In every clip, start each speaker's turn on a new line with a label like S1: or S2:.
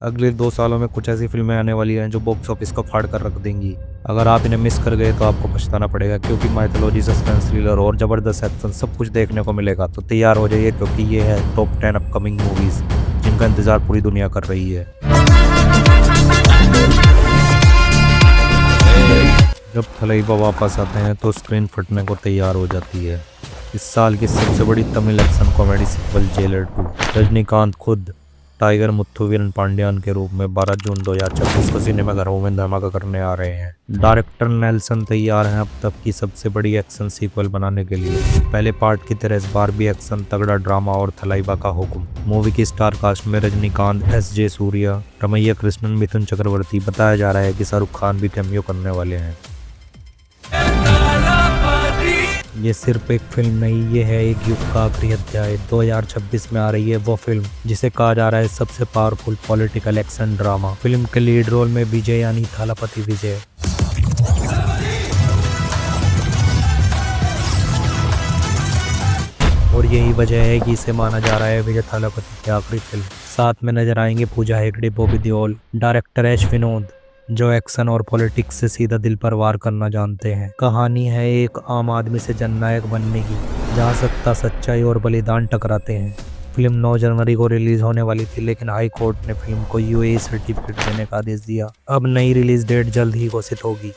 S1: अगले 2 सालों में कुछ ऐसी फिल्में आने वाली हैं जो बॉक्स ऑफिस को फाड़ कर रख देंगी। अगर आप इन्हें मिस कर गए तो आपको पछताना पड़ेगा, क्योंकि माइथोलॉजी, सस्पेंस, थ्रिलर और जबरदस्त एक्शन सब कुछ देखने को मिलेगा। तो तैयार हो जाइए, क्योंकि ये है टॉप 10 अपकमिंग मूवीज जिनका इंतजार पूरी दुनिया कर रही है। जब थलाइवा वापस आते हैं तो स्क्रीन फटने को तैयार हो जाती है। इस साल की सबसे बड़ी Tamil action comedy sequel Jailer 2 Rajinikanth खुद टाइगर मुथुवीरन पांड्यान के रूप में 12 जून 2026 को सिनेमाघरों में धमाका करने आ रहे हैं। डायरेक्टर नेल्सन तैयार हैं अब तक की सबसे बड़ी एक्शन सीक्वल बनाने के लिए। पहले पार्ट की तरह इस बार भी एक्शन, तगड़ा ड्रामा और थलाइवा का हुक्म। मूवी की स्टार कास्ट में रजनीकांत, एस.जे. सूर्या, रमैया कृष्णन, मिथुन चक्रवर्ती। बताया जा रहा है कि शाहरुख खान भी कैमियो करने वाले हैं। ये सिर्फ एक फिल्म नहीं, ये है एक युग का आखिरी अध्याय। 2026 में आ रही है वो फिल्म जिसे कहा जा रहा है सबसे powerful political action drama. Film के लीड रोल में विजय यानी थालापति विजय। और यही वजह है कि इसे माना जा रहा है विजय थालापति की आखिरी फिल्म। साथ में नजर आएंगे पूजा हेगड़े, बॉबी देओल, डायरेक्टर एश विनोद, जो एक्शन और पॉलिटिक्स से सीधा दिल पर वार करना जानते हैं। कहानी है एक आम आदमी से जननायक बनने की, जहां सत्ता, सच्चाई और बलिदान टकराते हैं। फिल्म 9 जनवरी को रिलीज होने वाली थी, लेकिन हाई कोर्ट ने फिल्म को यूएई सर्टिफिकेट देने का आदेश दिया। अब नई रिलीज डेट जल्द ही घोषित होगी।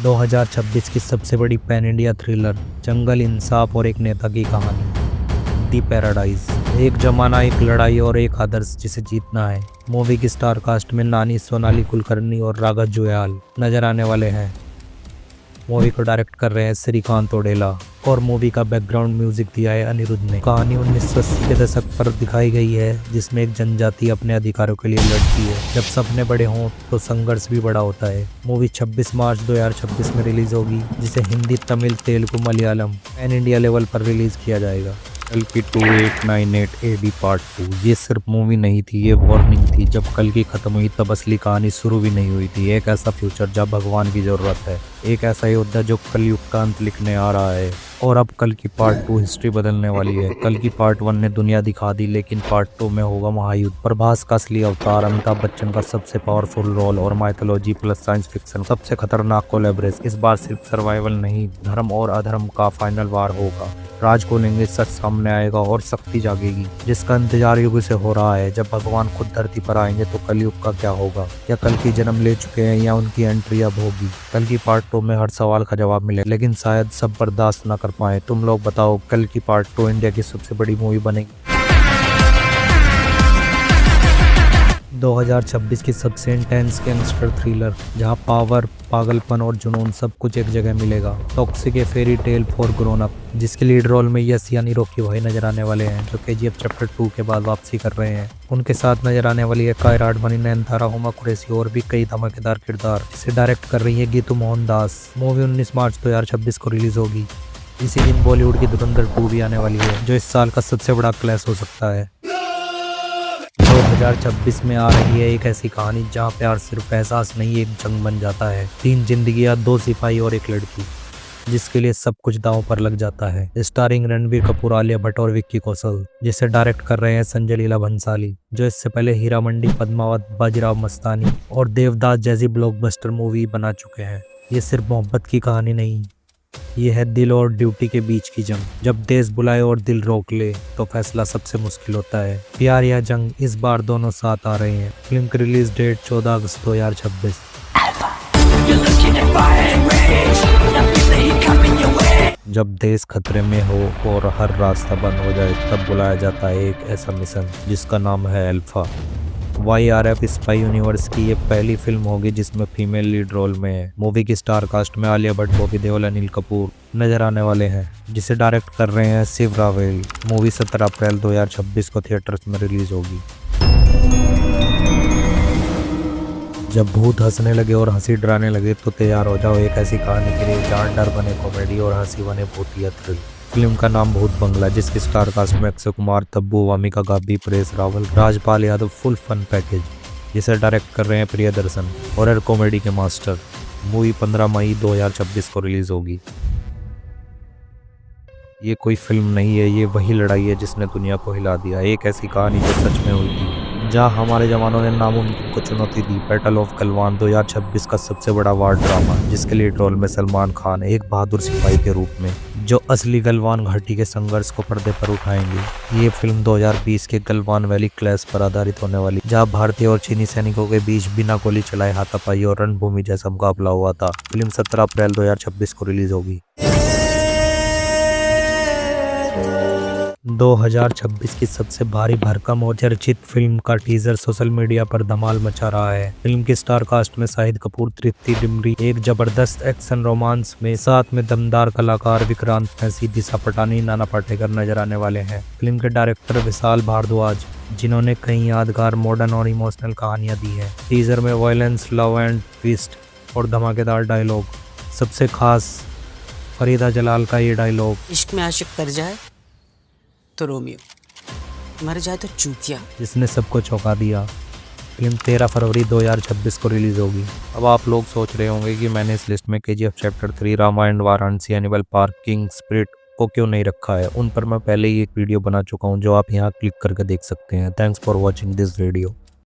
S1: 2026 की सबसे बड़ी पैन इंडिया थ्रिलर, जंगल, इंसाफ और एक नेता की कहानी, दी पैराडाइज। एक जमाना, एक लड़ाई और एक आदर्श जिसे जीतना है। मूवी की स्टार कास्ट में नानी, सोनाली कुलकर्णी और राघव जुयाल नजर आने वाले हैं। मूवी को डायरेक्ट कर रहे हैं श्रीकांत ओडेला और मूवी का बैकग्राउंड म्यूजिक दिया है अनिरुद्ध ने। कहानी 1980 के दशक पर दिखाई गई है, जिसमें एक जनजाति अपने अधिकारों के लिए लड़ती है। जब सपने बड़े हों तो संघर्ष भी बड़ा होता है। मूवी 26 मार्च 2026 में रिलीज होगी, जिसे Hindi, Tamil, Telugu, Malayalam, pan India level पर रिलीज किया जाएगा। कल्कि 2898 AD पार्ट 2 ये सिर्फ मूवी नहीं थी, ये वार्निंग थी। जब कल्कि खत्म हुई तब असली कहानी शुरू भी नहीं हुई थी। एक ऐसा फ्यूचर जब भगवान की जरूरत है, एक ऐसा योद्धा जो कलयुग का अंत लिखने आ रहा है। और अब कल्कि पार्ट 2 हिस्ट्री बदलने वाली है। कल्कि पार्ट 1 ने दुनिया दिखा दी, लेकिन पार्ट 2 में होगा महायुद्ध। प्रभास का असली अवतार, अमिताभ बच्चन का सबसे पावरफुल रोल और माइथोलॉजी प्लस साइंस फिक्शन सबसे खतरनाक कोलैबोरेशन। इस बार सिर्फ सर्वाइवल नहीं, धर्म और अधर्म का फाइनल वार होगा। राज को लेंगे, सच सामने आएगा और शक्ति जागेगी, जिसका इंतजार युग से हो रहा है। जब भगवान खुद धरती पर आएंगे तो कलयुग का क्या होगा? या कल्कि जन्म ले चुके हैं या उनकी एंट्री अब होगी? कल्कि पार्ट 2 में हर सवाल का जवाब मिले, लेकिन शायद सब बर्दाश्त ना कर पाए। तुम लोग बताओ, कल्कि पार्ट 2 इंडिया की सबसे बड़ी मूवी बनेगी? 2026 की सबसे इंटेंस गैंगस्टर थ्रिलर, जहां पावर, पागलपन और जुनून सब कुछ एक जगह मिलेगा। Toxic fairy tale for grown up, जिसके लीड रोल में यस यानी रॉकी भाई नजर आने वाले हैं, जो KGF चैप्टर 2 के बाद वापसी कर रहे हैं। उनके साथ नजर आने वाली है कायरा आडवाणी, नयनतारा, हुमा कुरैशी और भी कई धमाकेदार किरदार। इसे डायरेक्ट कर रही है गीतू मोहन दास। मूवी 19 मार्च 2026 को रिलीज होगी। इसी दिन बॉलीवुड की धुरंधर 2 भी आने वाली है, जो इस साल का सबसे बड़ा क्लैश हो सकता है। 2026 में आ रही है एक ऐसी कहानी जहां प्यार सिर्फ एहसास नहीं, एक जंग बन जाता है। 3 जिंदगियां, 2 सिपाही और एक लड़की, जिसके लिए सब कुछ दांव पर लग जाता है। स्टारिंग रणबीर कपूर, आलिया भट्ट और विक्की कौशल। जिसे डायरेक्ट कर रहे हैं संजय लीला भंसाली, जो इससे पहले हीरा मंडी, पद्मावत, बाजीराव मस्तानी और देवदास जैसी ब्लॉकबस्टर मूवी बना चुके हैं। ये सिर्फ मोहब्बत की कहानी नहीं, ये है दिल और ड्यूटी के बीच की जंग। जब देश बुलाए और दिल रोक ले तो फैसला सबसे मुश्किल होता है। प्यार या जंग, इस बार दोनों साथ आ रहे हैं। फिल्म की रिलीज डेट 14 अगस्त 2026। जब देश खतरे में हो और हर रास्ता बंद हो जाए, तब बुलाया जाता है एक ऐसा मिशन जिसका नाम है अल्फा। YRF स्पाई यूनिवर्स की ये पहली फिल्म होगी जिसमें फीमेल लीड रोल में है। मूवी की स्टार कास्ट में आलिया भट्ट, बॉबी देओल, अनिल कपूर नजर आने वाले हैं, जिसे डायरेक्ट कर रहे हैं शिव रावेल। मूवी 17 अप्रैल 2026 को थिएटर्स में रिलीज होगी। जब भूत हंसने लगे और हंसी डराने लगे तो तैयार हो जाओ एक ऐसी कहानी के लिए जहाँ डर बने कॉमेडी और हंसी बने भूतिया थ्रिल। फिल्म का नाम भूत बंगला, जिसकी स्टार कास्ट में Akshay Kumar, Tabu, Wamiqa Gabbi, Paresh Rawal, Rajpal Yadav. Full fun package, जिसे डायरेक्ट कर रहे हैं प्रियदर्शन, हॉरर कॉमेडी के मास्टर। मूवी 15 मई 2026 को रिलीज होगी। ये कोई फिल्म नहीं है, ये वही लड़ाई है जिसने दुनिया को हिला दिया। एक ऐसी कहानी जो सच में हुई थी, जहां हमारे जवानों ने नामुमकिन को चुनौती दी। बैटल ऑफ गलवान 2026 का सबसे बड़ा वार ड्रामा, जिसके लीड रोल में सलमान खान एक बहादुर सिपाही के रूप में, जो असली गलवान घाटी के संघर्ष को पर्दे पर उठाएंगे। ये फिल्म 2020 के गलवान वैली क्लैश पर आधारित होने वाली, जहां भारतीय और चीनी सैनिकों के बीच बिना गोली चलाए हाथापाई और रणभूमि जैसा मुकाबला हुआ था। फिल्म 17 अप्रैल 2026 को रिलीज होगी। 2026 की सबसे भारी भरकम और चर्चित फिल्म का टीजर सोशल मीडिया पर धमाल मचा रहा है। फिल्म के स्टार कास्ट में शाहिद कपूर, तृप्ति डिमरी एक जबरदस्त एक्शन रोमांस में, साथ में दमदार कलाकार विक्रांत मैसी, दिशा पटानी, नाना पाटेकर नजर आने वाले हैं। फिल्म के डायरेक्टर विशाल भारद्वाज, जिन्होंने कई यादगार मॉडर्न और इमोशनल कहानियां दी हैं। टीजर में वायलेंस, लव एंड ट्विस्ट और धमाकेदार डायलॉग। सबसे खास फरीदा जलाल का ये डायलॉग,
S2: इश्क में आशिक कर जाए तो रोमियो, मर जाए तो चूतिया,
S1: जिसने सबको चौंका दिया। फिल्म 13 फरवरी 2026 को रिलीज होगी। अब आप लोग सोच रहे होंगे कि मैंने इस लिस्ट में KGF Chapter 3, Ramayana, Varanasi, Animal Park, King Spirit को क्यों नहीं रखा है। उन पर मैं पहले ही एक वीडियो बना चुका हूं, जो आप यहां क्लिक करके देख सकते हैं। Thanks for watching this video.